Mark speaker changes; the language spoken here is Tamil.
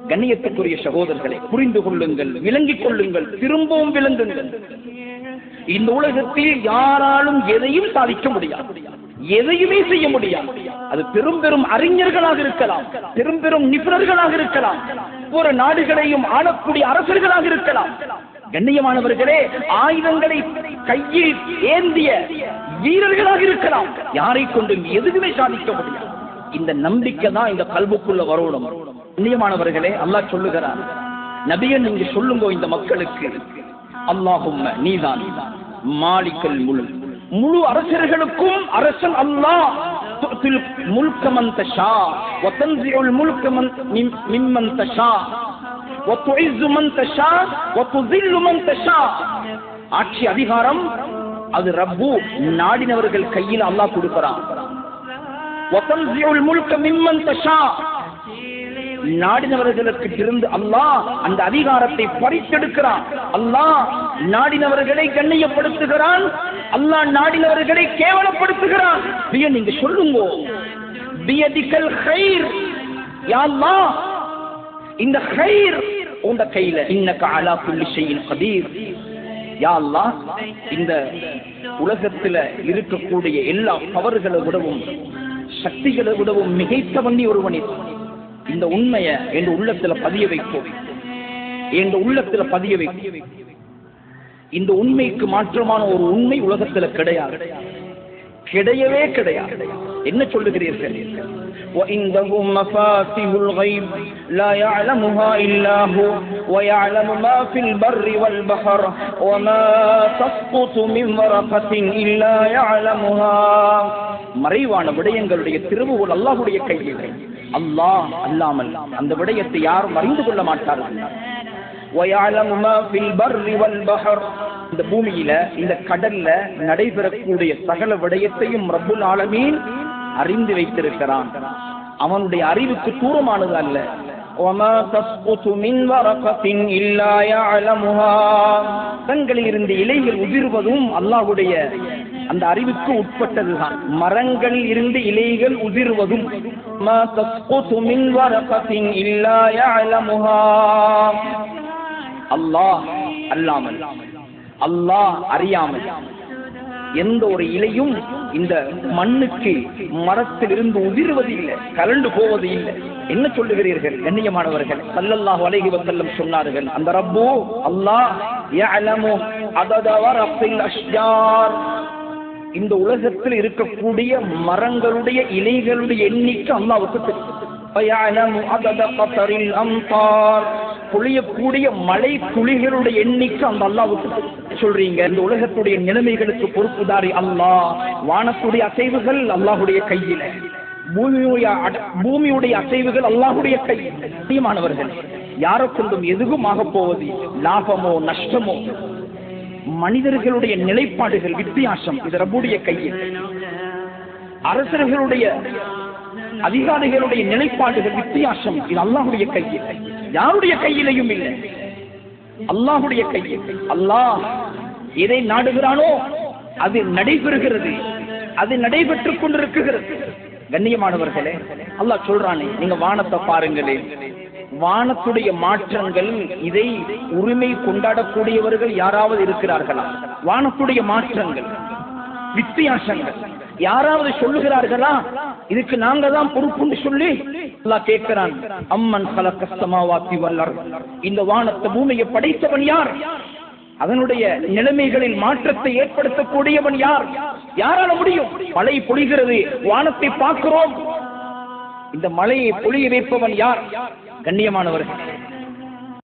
Speaker 1: கண்ணியத்துக்குரிய சகோதரர்களை புரிந்து கொள்ளுங்கள், விளங்கிக் கொள்ளுங்கள், திரும்பவும் விளங்குங்கள். இந்த உலகத்தில் யாராலும் எதையும் சாதிக்க முடியாது, எதையுமே செய்ய முடியாது. அது பெரும் பெரும் அறிஞர்களாக இருக்கலாம், பெரும் பெரும் நிபுணர்களாக இருக்கலாம், ஒவ்வொரு நாடுகளையும் ஆளக்கூடிய அரசர்களாக இருக்கலாம். கண்ணியமானவர்களே, ஆயுதங்களை கையில் ஏந்திய வீரர்களாக இருக்கலாம். யாரை கொண்டும் எதுவுமே சாதிக்க முடியாது. இந்த நம்பிக்கை தான் இந்த கல்புக்குள்ள வரணும். கண்ணியமானவர்களே, அல்லாஹ் சொல்லுகிறார், நபியே நீங்க சொல்லுங்க இந்த மக்களுக்கு, அல்லாஹும்ம நீதான் மாலிக்கல் முல்க், முழு அரசர்களுக்கும் அரசன் அல்லாஹ். துல் முல்க மன் தஷா வ தன்ஸிஉல் முல்க மிம்மன் தஷா வ துஇஸ்ஸு மன் தஷா வ துஸில்லு மன் தஷா. ஆட்சி அதிகாரம் அது ரப்பு நாடினவர்கள் கையில் அல்லாஹ் கொடுக்கிறான். வ தன்ஸிஉல் முல்க மிம்மன் தஷா, நாடினவர்களுக்கு இருந்து அல்லாஹ் அந்த அதிகாரத்தை பறித்தெடுக்கிறான். அல்லாஹ் நாடினவர்களை கண்ணியப்படுத்துகிறான், அல்லாஹ் நாடினவர்களை கேவலப்படுத்துகிறான். நீங்க சொல்லுங்க, பியதிகல் கைர், யா அல்லாஹ் இந்த கைர் உங்க கையில, இன்னக அலா குல்லி ஷைஇன் கதீர். யா அல்லாஹ் இந்த உலகத்துல இருக்கக்கூடிய எல்லா பவர்களை விடவும் சக்திகளை விடவும் மிகைத்தவன் நீ ஒருவனே. இந்த உண்மைய என் உள்ளத்துல பதிய வைப்போம், என் உள்ளத்துல பதிய வைப்போம். இந்த உண்மைக்கு மாற்றமான ஒரு உண்மை உலகத்துல கிடையாது, கிடையவே கிடையாது. என்ன சொல்லுகிறீர்கள்? وَإِنَّهُ مَفَاتِحُ الْغَيْبِ لَا يَعْلَمُهَا إِلَّا هُوَ وَيَعْلَمُ مَا فِي الْبَرِّ وَالْبَحْرِ وَمَا تَسْقُطُ مِنْ وَرَقَةٍ إِلَّا يَعْلَمُهَا. மறைவான விடயங்களுடைய திறவுகோல் அல்லாஹ்வுடைய கையில். அல்லாஹ் அல்லாமல் அந்த விடயத்தை யாரும் அறிந்து கொள்ள மாட்டார்கள். وَيَعْلَمُ مَا فِي الْبَرِّ وَالْبَحْرِ, இந்த பூமியில இந்த கடல்ல நடைபெறக்கூடிய சகல விடயத்தையும் ரப்புல் ஆலமீன் அறிந்து வைத்திருக்கிறான். அவனுடைய அறிவுக்கு தூரமானது அல்ல. وَمَا تَسْقُطُ مِنْ وَرَقَةٍ إِلَّا يَعْلَمُهَا, மரங்களில் இருந்து இலைகள் உதிர்வதும் அல்லாஹ்வுடைய அந்த அறிவுக்கு உட்பட்டதுதான். மரங்களில் இருந்து இலைகள் உதிர்வதும் مَا تَسْقُطُ مِنْ وَرَقَةٍ إِلَّا يَعْلَمُهَا. அல்லாஹ் அல்லாமல், அல்லாஹ் அறியாமல் எந்த ஒரு இலையும் இந்த மண்ணுக்கு மரத்திலிருந்து உதிர்வது இல்லை, கலண்டு போவது இல்லை. என்ன சொல்லுகிறீர்கள் கண்ணியமானவர்கள்? ஸல்லல்லாஹு அலைஹி வஸல்லம் சொன்னார்கள், அந்த ரப்பு அல்லாஹ் யஅலமு அதத வரகில் அஷ்ஜார், இந்த உலகத்தில் இருக்கக்கூடிய மரங்களுடைய இலைகளுடைய எண்ணிக்கை அல்லாஹ்வுக்கு தெரியும். வயஅலமு அதத கத்ரில் அம்தார், பொழியக்கூடிய மழை துளிகளுடைய எண்ணிக்கை அந்த அல்லாஹ்வுக்கு சொல்றீங்க. இந்த உலகத்துடைய நிலைமைகளுக்கு பொறுப்புதாரி அல்லாஹ். வானத்துடைய அசைவுகள் அல்லாஹ்வுடைய கையில, பூமியுடைய அசைவுகள் அல்லாஹ்வுடைய கையில். மாணவர்கள், யாரை கொண்டும் எதுவும் ஆக போவது லாபமோ நஷ்டமோ, மனிதர்களுடைய நிலைப்பாடுகள் வித்தியாசம், இது ரப்புடைய கையில். அரசர்களுடைய அதிகாரிகளுடைய நிலைப்பாடுகள் வித்தியாசம், இது அல்லாஹ்வுடைய கையில். யாருடைய கையிலையும் இல்லை, அல்லாஹ்வுடைய கையில். அல்லாஹ் எதை நாடுகிறானோ அது நடைபெறுகிறது, அது நடைபெற்றுக் கொண்டிருக்கிறது. கண்ணியமானவர்களே, அல்லாஹ் சொல்றானே, நீங்க வானத்தை பாருங்களே, வானத்துடைய மாற்றங்கள், இதை உரிமை கொண்டாடக்கூடியவர்கள் யாராவது இருக்கிறார்களா? வானத்துடைய மாற்றங்கள், வித்தியாசங்கள் யாராவது சொல்லுகிறார்களா? இதுக்கு நாங்க தான் பொறுப்புன்னு சொல்லி அல்லாஹ் கேட்கிறான். அம்மன் கலக்க ஸமாவாத்தி வல் அர்த், இந்த வானத்தை பூமியை படைத்தவன் யார்? அதனுடைய நிலைமைகளில் மாற்றத்தை ஏற்படுத்தக்கூடியவன் யார்? யாரால முடியும்? மழை பொழிகிறது, வானத்தை பார்க்கிறோம், இந்த மழையை பொழிய வைப்பவன் யார்? கண்ணியமானவர்கள்,